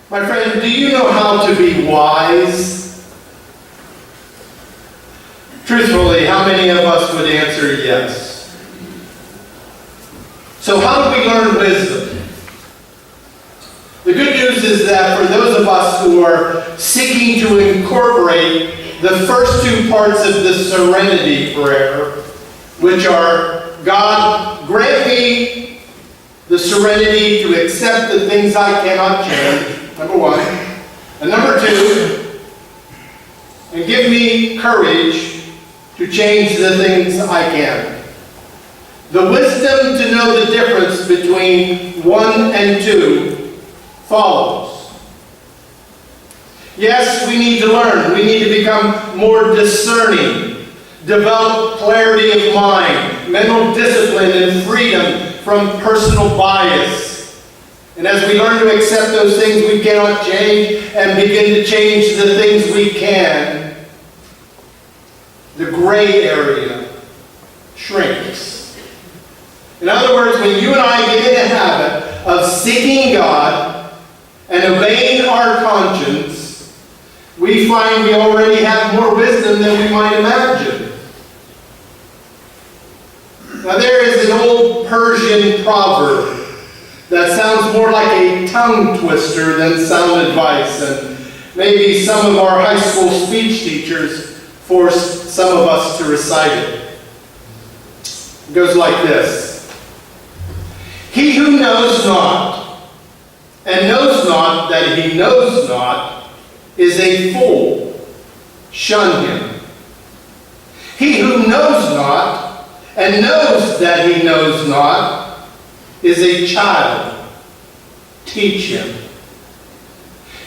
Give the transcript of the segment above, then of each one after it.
My friend, do you know how to be wise? Truthfully, how many of us would answer yes? So how do we learn wisdom? The good news is that for those of us who are seeking to incorporate the first two parts of the serenity prayer, which are, God, grant me the serenity to accept the things I cannot change, number one. And number two, and give me courage to change the things I can. The wisdom to know the difference between one and two follows. Yes, we need to learn. We need to become more discerning, develop clarity of mind, mental discipline, and freedom from personal bias. And as we learn to accept those things we cannot change and begin to change the things we can, the gray area shrinks. In other words, when you and I get in the habit of seeking God and obeying our conscience, we find we already have more wisdom than we might imagine. Now there is an old Persian proverb that sounds more like a tongue twister than sound advice, and maybe some of our high school speech teachers forced some of us to recite it. It goes like this: He who knows not, and knows not that he knows not, is a fool. Shun him. He who knows not, and knows that he knows not, is a child. Teach him.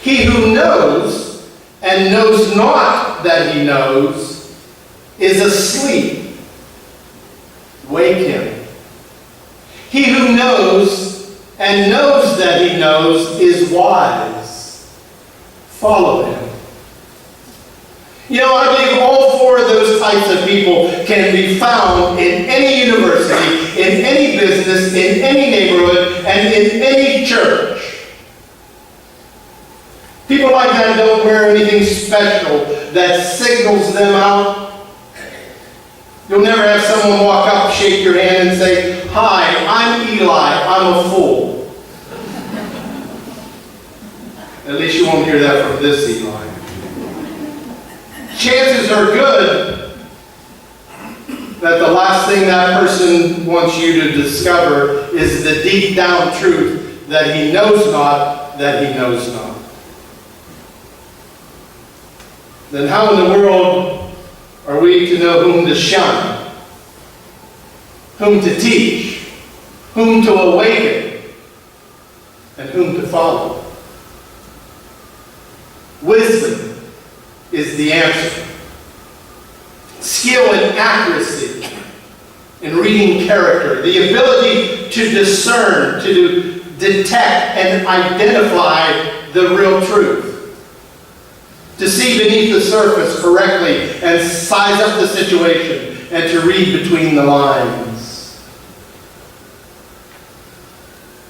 He who knows, and knows not that he knows, is asleep. Wake him. He who knows, and knows that he knows, is wise. Follow him. You know, I believe all four of those types of people can be found in any university, in any business, in any neighborhood, and in any church. People like that don't wear anything special that signals them out. You'll never have someone walk up, shake your hand, and say, "Hi, I'm Eli, I'm a fool." At least you won't hear that from this Eli. Chances are good that the last thing that person wants you to discover is the deep down truth that he knows not that he knows not. Then how in the world are we to know whom to shun, whom to teach, whom to awaken, and whom to follow? Wisdom is the answer. Skill and accuracy in reading character, the ability to discern, to detect and identify the real truth, to see beneath the surface correctly and size up the situation, and to read between the lines.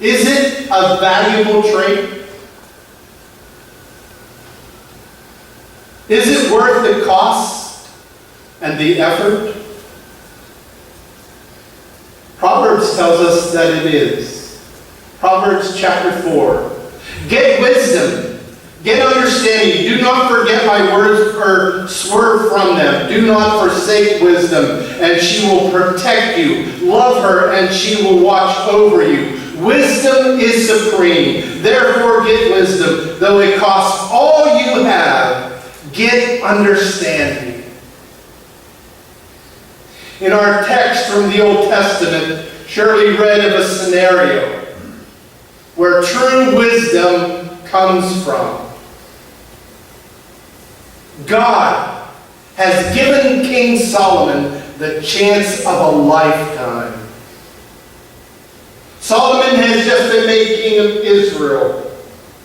Is it a valuable trait? Is it worth the cost and the effort? Proverbs tells us that it is. Proverbs chapter 4. Get wisdom. Get understanding. Do not forget my words or swerve from them. Do not forsake wisdom, and she will protect you. Love her, and she will watch over you. Wisdom is supreme. Therefore get wisdom, though it costs all you have. Get understanding. In our text from the Old Testament, Shirley read of a scenario where true wisdom comes from. God has given King Solomon the chance of a lifetime. Solomon has just been made king of Israel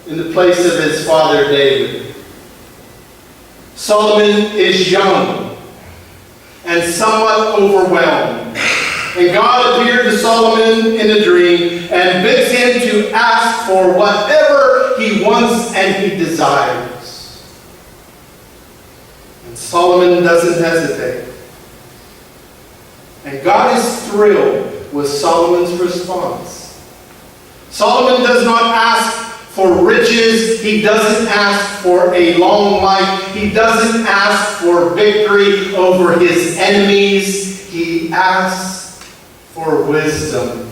in the place of his father David. Solomon is young and somewhat overwhelmed. And God appeared to Solomon in a dream and bids him to ask for whatever he wants and he desires. And Solomon doesn't hesitate. And God is thrilled with Solomon's response. Solomon does not ask for riches. He doesn't ask for a long life. He doesn't ask for victory over his enemies. He asks for wisdom.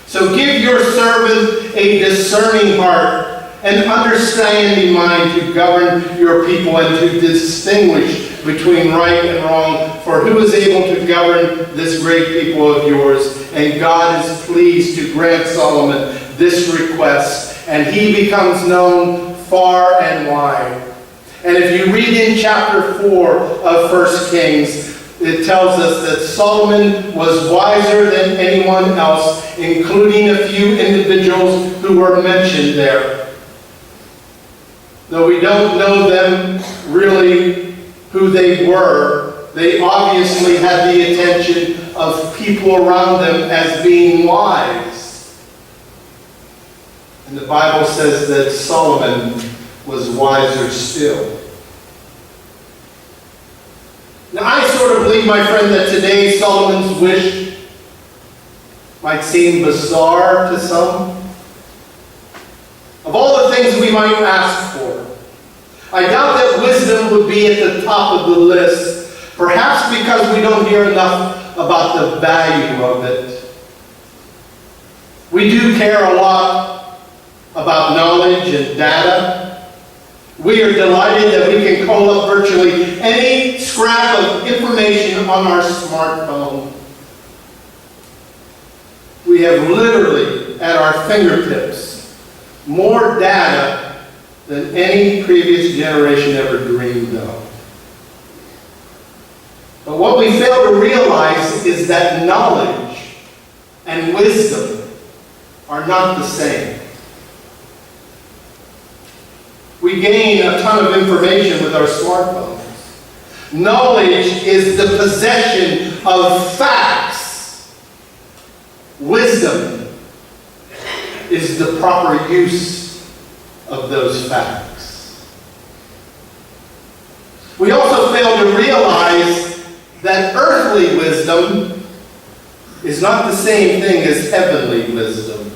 So give your servant a discerning heart and understanding mind to govern your people and to distinguish between right and wrong. For who is able to govern this great people of yours? And God is pleased to grant Solomon this request, and he becomes known far and wide. And if you read in chapter 4 of 1 Kings, it tells us that Solomon was wiser than anyone else, including a few individuals who were mentioned there. Though we don't know them really who they were, they obviously had the attention of people around them as being wise. And the Bible says that Solomon was wiser still. Now, I sort of believe, my friend, that today Solomon's wish might seem bizarre to some. Of all the things we might ask for, I doubt that wisdom would be at the top of the list, perhaps because we don't hear enough about the value of it. We do care a lot about knowledge and data. We are delighted that we can call up virtually any scrap of information on our smartphone. We have literally at our fingertips more data than any previous generation ever dreamed of. But what we fail to realize is that knowledge and wisdom are not the same. We gain a ton of information with our smartphones. Knowledge is the possession of facts. Wisdom is the proper use of those facts. We also fail to realize that earthly wisdom is not the same thing as heavenly wisdom.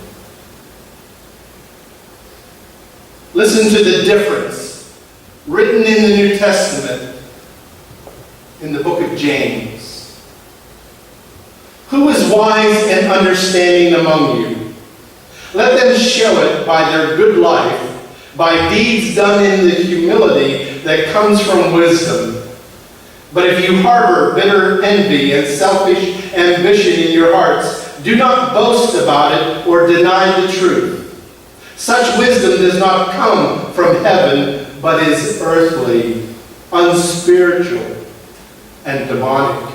Listen to the difference written in the New Testament in the book of James. Who is wise and understanding among you? Let them show it by their good life, by deeds done in the humility that comes from wisdom. But if you harbor bitter envy and selfish ambition in your hearts, do not boast about it or deny the truth. Such wisdom does not come from heaven, but is earthly, unspiritual, and demonic.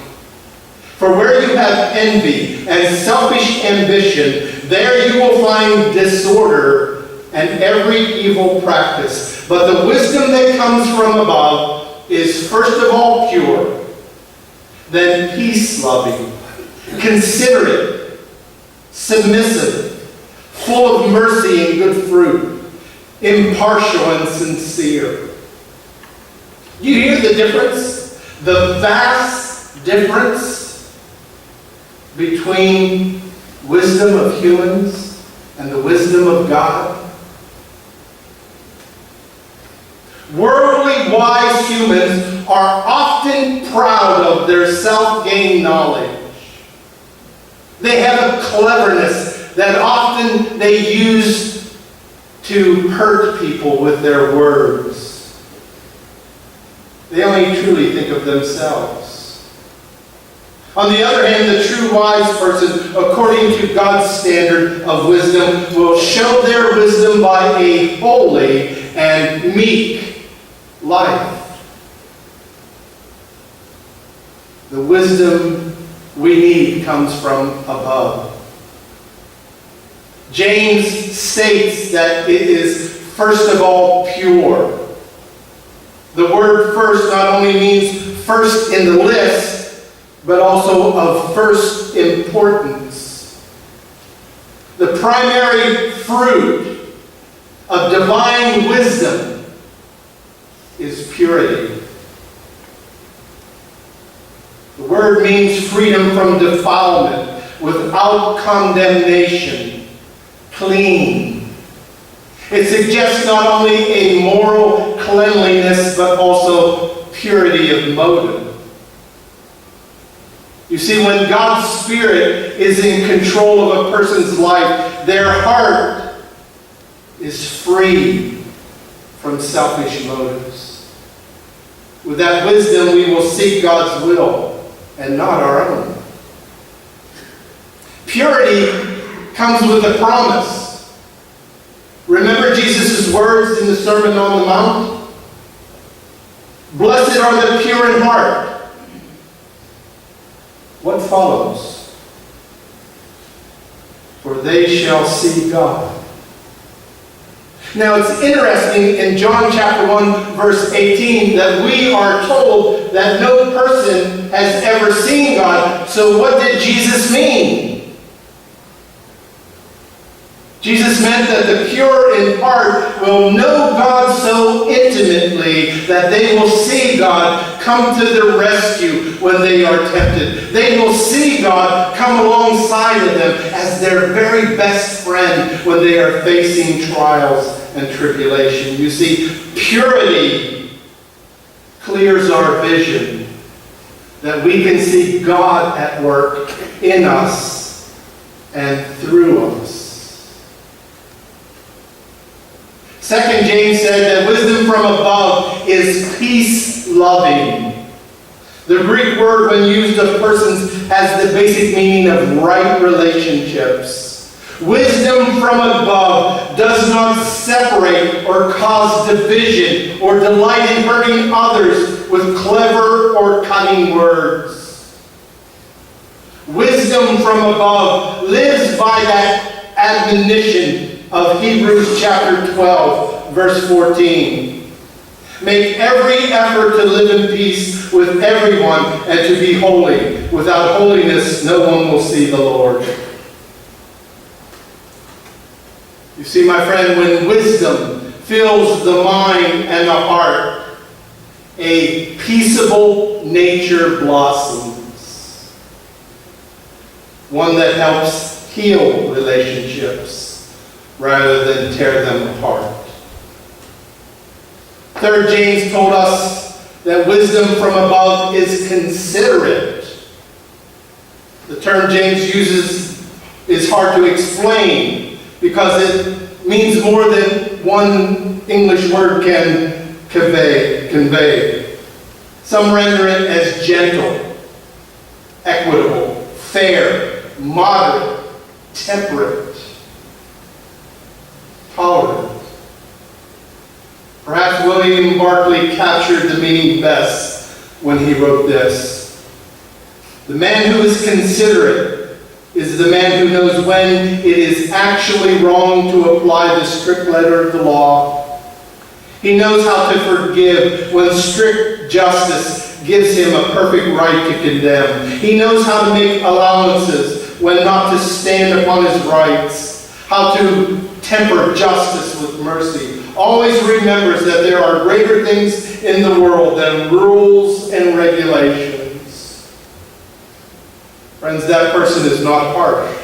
For where you have envy and selfish ambition, there you will find disorder and every evil practice. But the wisdom that comes from above is first of all pure, then peace-loving, considerate, submissive, full of mercy and good fruit, impartial and sincere. You hear the difference? The vast difference between wisdom of humans and the wisdom of God. Worldly wise humans are often proud of their self-gained knowledge. They have a cleverness that often they use to hurt people with their words. They only truly think of themselves. On the other hand, the true wise person, according to God's standard of wisdom, will show their wisdom by a holy and meek life. The wisdom we need comes from above. James states that it is first of all pure. The word first not only means first in the list, but also of first importance. The The primary fruit of divine wisdom is purity. The word means freedom from defilement, without condemnation, clean. It suggests not only a moral cleanliness, but also purity of motive. You see, when God's Spirit is in control of a person's life, their heart is free from selfish motives. With that wisdom, we will seek God's will and not our own. Purity comes with a promise. Remember Jesus' words in the Sermon on the Mount? Blessed are the pure in heart. What follows? For they shall see God. Now it's interesting in John chapter 1 verse 18 that we are told that no person has ever seen God. So what did Jesus mean? Jesus meant that the pure in heart will know God so intimately that they will see God come to their rescue when they are tempted. They will see God come alongside of them as their very best friend when they are facing trials and tribulation. You see, purity clears our vision, that we can see God at work in us and through us. 2 James said that wisdom from above is peace-loving. The Greek word, when used of persons, has the basic meaning of right relationships. Wisdom from above does not separate or cause division or delight in hurting others with clever or cunning words. Wisdom from above lives by that admonition of Hebrews chapter 12, verse 14. Make every effort to live in peace with everyone and to be holy. Without holiness, no one will see the Lord. You see, my friend, when wisdom fills the mind and the heart, a peaceable nature blossoms. One that helps heal relationships rather than tear them apart. 3 James told us that wisdom from above is considerate. The term James uses is hard to explain because it means more than one English word can convey. Some render it as gentle, equitable, fair, moderate, temperate, tolerant. Perhaps William Barclay captured the meaning best when he wrote this. The man who is considerate is the man who knows when it is actually wrong to apply the strict letter of the law. He knows how to forgive when strict justice gives him a perfect right to condemn. He knows how to make allowances when not to stand upon his rights, how to temper justice with mercy. Always remembers that there are greater things in the world than rules and regulations. Friends, that person is not harsh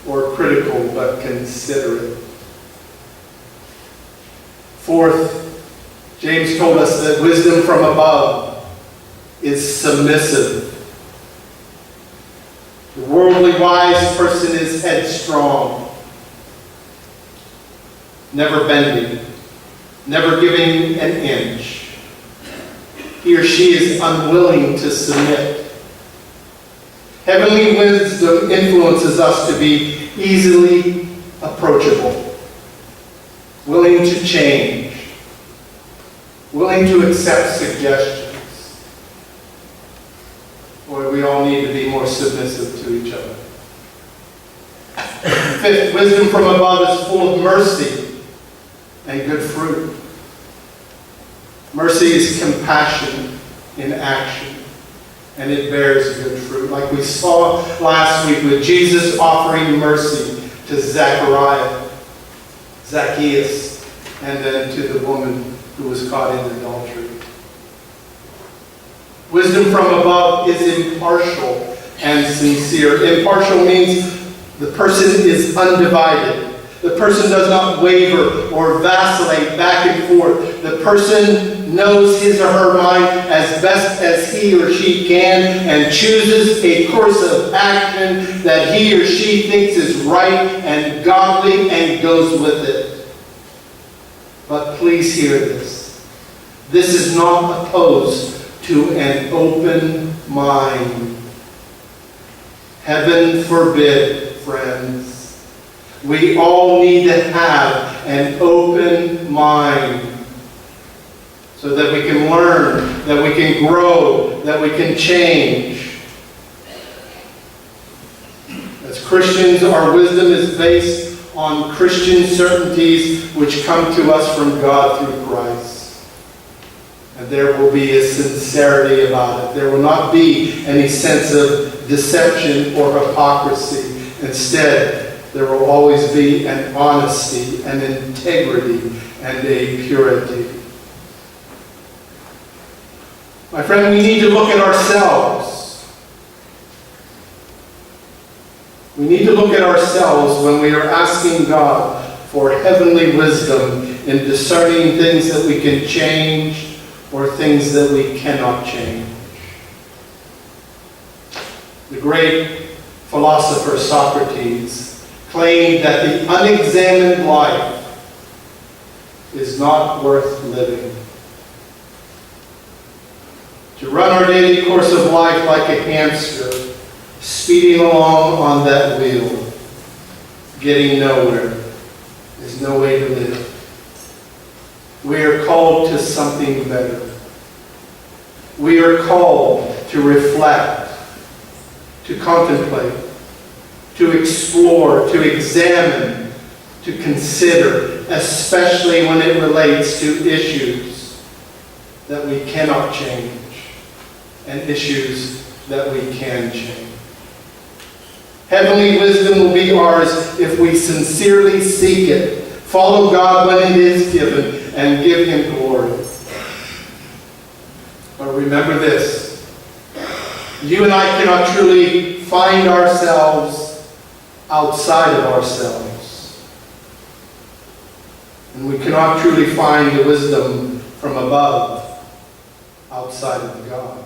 or critical, but considerate. Fourth, James told us that wisdom from above is submissive. The worldly wise person is headstrong, never bending, never giving an inch. He or she is unwilling to submit. Heavenly wisdom influences us to be easily approachable, willing to change, willing to accept suggestions. Boy, we all need to be more submissive to each other. Fifth, wisdom from above is full of mercy and good fruit. Mercy is compassion in action, and it bears good fruit. Like we saw last week with Jesus offering mercy to Zachariah, Zacchaeus, and then to the woman who was caught in adultery. Wisdom from above is impartial and sincere. Impartial means the person is undivided. The person does not waver or vacillate back and forth. The person knows his or her mind as best as he or she can and chooses a course of action that he or she thinks is right and godly and goes with it. But please hear this. This is not opposed to an open mind. Heaven forbid, friends. We all need to have an open mind so that we can learn, that we can grow, that we can change. As Christians, our wisdom is based on Christian certainties which come to us from God through Christ. And there will be a sincerity about it. There will not be any sense of deception or hypocrisy. Instead, there will always be an honesty, an integrity, and a purity. My friend, we need to look at ourselves. We need to look at ourselves when we are asking God for heavenly wisdom in discerning things that we can change or things that we cannot change. The great philosopher Socrates claimed that the unexamined life is not worth living. To run our daily course of life like a hamster, speeding along on that wheel, getting nowhere, is no way to live. We are called to something better. We are called to reflect, to contemplate, to explore, to examine, to consider, especially when it relates to issues that we cannot change and issues that we can change. Heavenly wisdom will be ours if we sincerely seek it, follow God when it is given, and give Him glory. But remember this, you and I cannot truly find ourselves outside of ourselves. And we cannot truly find the wisdom from above outside of God.